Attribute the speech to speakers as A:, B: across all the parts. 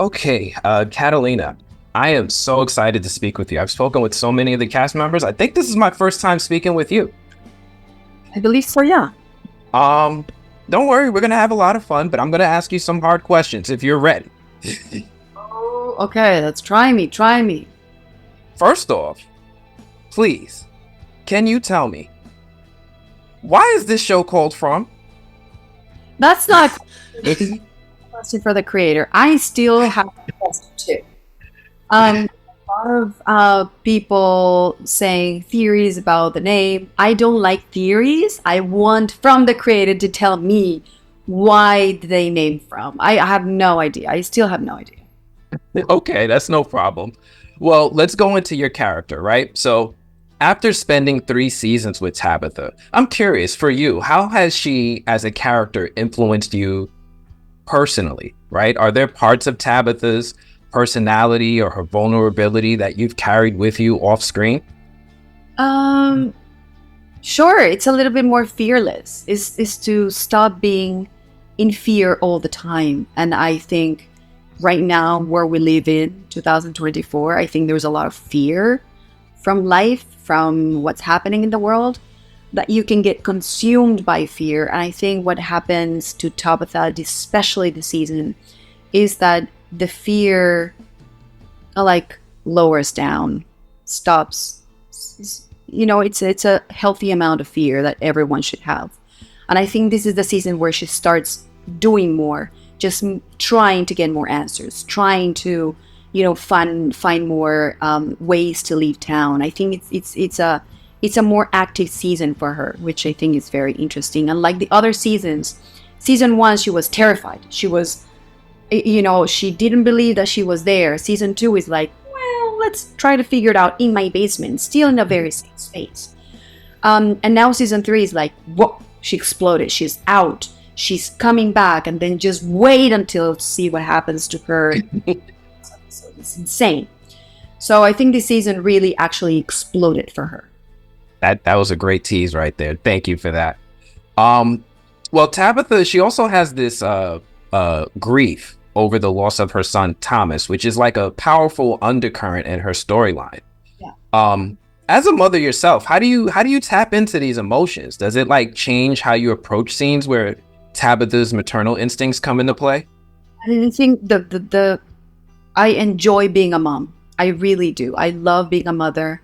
A: Okay, Catalina, I am so excited to speak with you. I've spoken with so many of the cast members. I think this is my first time speaking with you.
B: I believe so, yeah.
A: Um, don't worry, we're gonna have a lot of fun, but I'm gonna ask you some hard questions if you're ready.
B: Oh, okay, let's try me.
A: First off, please, can you tell me why is this show called From?
B: That's not a question for the creator. I still have a question too. A lot of people saying theories about the name. I don't like theories. I want from the creator to tell me why they name From. I have no idea. I still have no idea.
A: Okay, that's no problem. Well, let's go into your character, right? So, after spending 3 seasons with Tabitha, I'm curious for you, how has she as a character influenced you personally, right? Are there parts of Tabitha's personality or her vulnerability that you've carried with you off screen?
B: Um, sure. It's a little bit more fearless. Is to stop being in fear all the time. And I think right now, where we live in 2024, I think there's a lot of fear from life, from what's happening in the world, that you can get consumed by fear. And I think what happens to Tabitha, especially this season, is that the fear like lowers down, stops. It's a healthy amount of fear that everyone should have. And I think this is the season where she starts doing more, just trying to get more answers, trying to, find more ways to leave town. I think it's a more active season for her, which I think is very interesting. Unlike the other seasons, season 1 she was terrified. She was, she didn't believe that she was there. Season 2 is like, well, let's try to figure it out in my basement, still in a very safe space. And now season 3 is like, whoa, she exploded. She's out. She's coming back, and then just wait until see what happens to her. So it's insane. So I think this season really actually exploded for her.
A: That was a great tease right there. Thank you for that. Well, Tabitha, she also has this grief over the loss of her son Thomas, which is like a powerful undercurrent in her storyline.
B: Yeah.
A: As a mother yourself, how do you tap into these emotions? Does it like change how you approach scenes where Tabitha's maternal instincts come into play?
B: I think I enjoy being a mom. I really do. I love being a mother.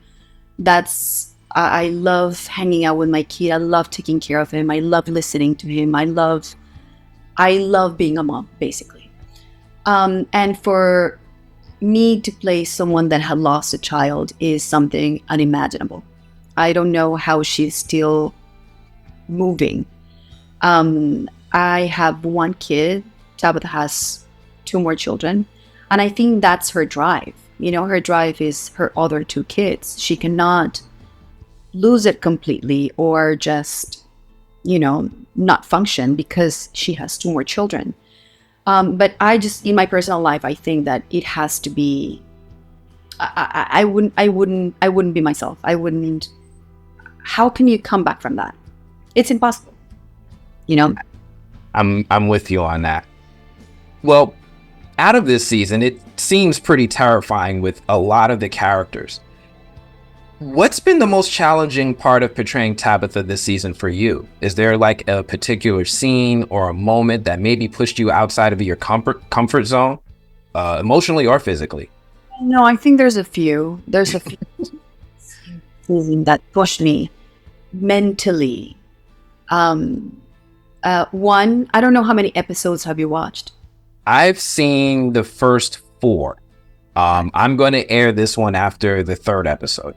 B: I love hanging out with my kid. I love taking care of him. I love listening to him. I love being a mom, basically. And for me to play someone that had lost a child is something unimaginable. I don't know how she's still moving. I have 1 kid. Tabitha has 2 more children. And I think that's her drive. Her drive is her other 2 kids. She cannot lose it completely or just, not function because she has 2 more children. But I just, in my personal life, I think that it has to be, I wouldn't be myself. I wouldn't, how can you come back from that? It's impossible,
A: I'm with you on that. Well, out of this season, it seems pretty terrifying with a lot of the characters. What's been the most challenging part of portraying Tabitha this season for you? Is there like a particular scene or a moment that maybe pushed you outside of your comfort zone, emotionally or physically?
B: No, I think there's a few. There's a few that pushed me mentally. One, I don't know how many episodes have you watched?
A: I've seen the first 4. I'm going to air this one after the 3rd episode.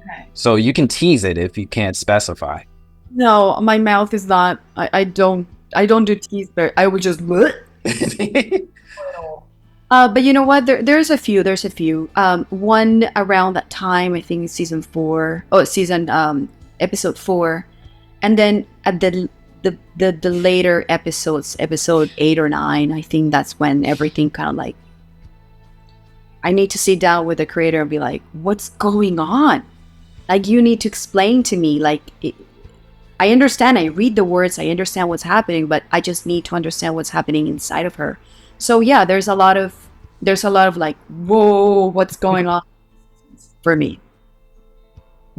B: Okay.
A: So you can tease it if you can't specify.
B: No, my mouth is not. I don't do tease, but I would just. But you know what? There's a few. There's a few. One around that time, I think season 4. Oh, episode 4, and then at the later episodes, episode 8 or 9, I think that's when everything kind of like, I need to sit down with the creator and be like, what's going on? Like, you need to explain to me, like, I understand, I read the words, I understand what's happening, but I just need to understand what's happening inside of her. So yeah, there's a lot of there's a lot of like, whoa, what's going on for me.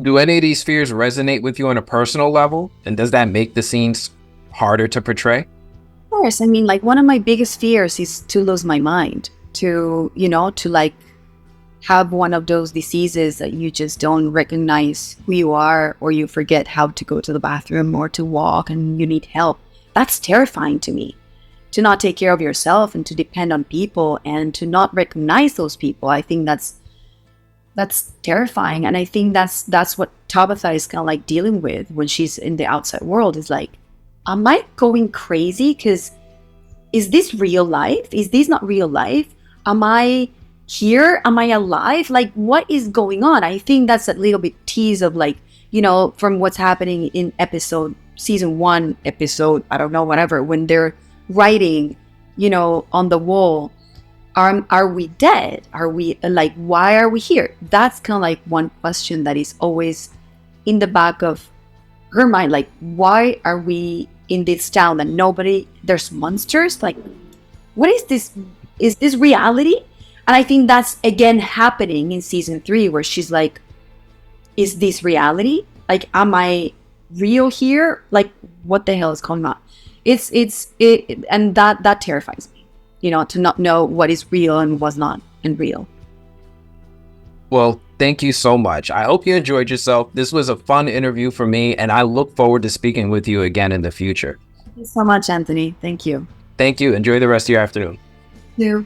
A: Do any of these fears resonate with you on a personal level? And does that make the scenes harder to portray?
B: Of course, I mean, like one of my biggest fears is to lose my mind, to, you know, to like have one of those diseases that you just don't recognize who you are, or you forget how to go to the bathroom or to walk and you need help. That's terrifying to me. To not take care of yourself and to depend on people and to not recognize those people. I think that's terrifying. And I think that's what Tabitha is kind of like dealing with when she's in the outside world, is like, am I going crazy? Because is this real life? Is this not real life? Am I here? Am I alive? Like, what is going on? I think that's a little bit tease of like, you know, from what's happening in season 1 episode, I don't know, whatever, when they're writing, you know, on the wall, are we dead? Are we like, why are we here? That's kind of like one question that is always in the back of her mind. Like, why are we in this town that there's monsters? Like, what is this? Is this reality? And I think that's again happening in season 3, where she's like, is this reality? Like, am I real here? Like, what the hell is going on? And that terrifies me, you know, to not know what is real and what's not and real.
A: Well, thank you so much. I hope you enjoyed yourself. This was a fun interview for me, and I look forward to speaking with you again in the future.
B: Thank you so much, Anthony. Thank you.
A: Thank you. Enjoy the rest of your afternoon.
B: You.